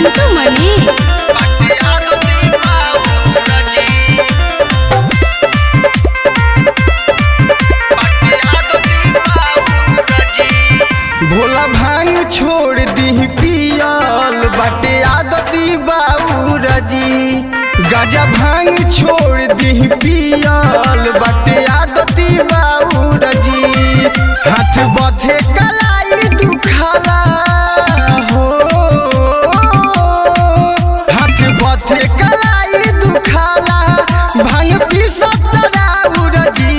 चिंटू मणि भोला भांग छोड़ दी पियल बाटे आदती बाबूर जी। गाजा भांग छोड़ दी पियल बाटे आदती बाबूर जी। हाथ बथे कलाई दुखाला हो, हाथ बथे कलाई दुखाला भांग पीसत बाबूर जी।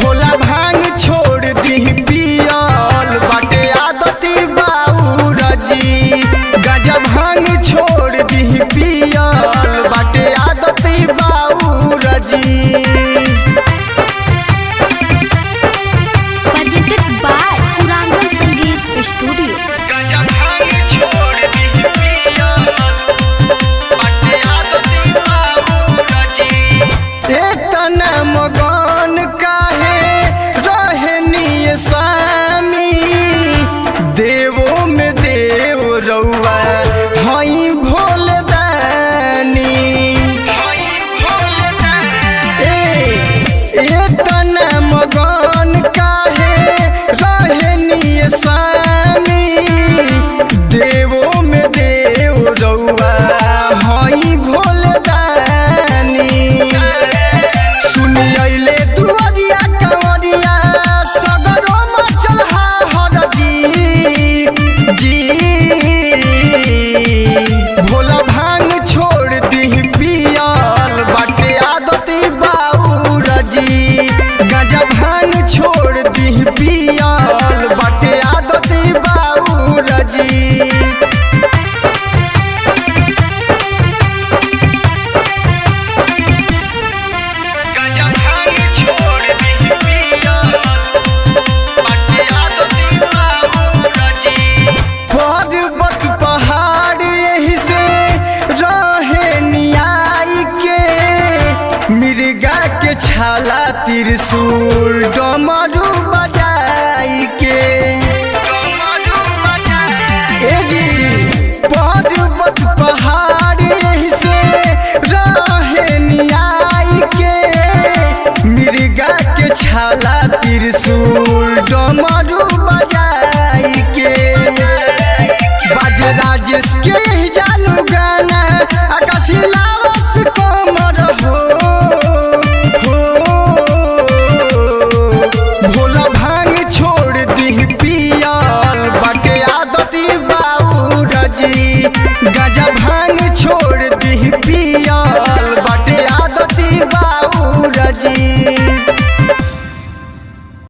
भोला भांग छोड़ दी पियल बाटे आदती बाबूर जी। गाजा भांग छोड़ दी पियल बाटे आदती बाबूर जी। presented by सुरांगन संगीत स्टूडियो। गाजा भांग छोड़ दी पियल बाटे आदती बाबूर जी। इतना मगन काहे रहनी स्वामी, देवो में देव रउआ हई भोले दानी। इतना मगन काहे रहनी स्वामी, देवो में देव रउआ हई भोले दानी। सुनियले दुआरिया कंवरिया सगरो मचल हर जी। भोला भांग छोड़ दी पियल बाटे आदती बाबूर जी। गाजा भांग छोड़ दी पियल बाटे आदती बाबूर जी। गाजा भांग छोड़ दी पियल बाटे आदती बाबूर जी। पर्वत पहाड़ यही से रहे नियाई के, मिर्गा के छाला त्रिशूल डमरू बजाई के। ए जी पर्वत पहाड़ यही से रहे नियाई के, मिर्गा के छाला त्रिशूल डमरू बजाई के। बाज राजेश के ही जानू गाना आकाशी लावस कमर हो। भोला भांग छोड़ दी पियल बाटे आदती बाबूर जी। गाजा भांग छोड़ दी पियल बाटे आदती बाबूर जी।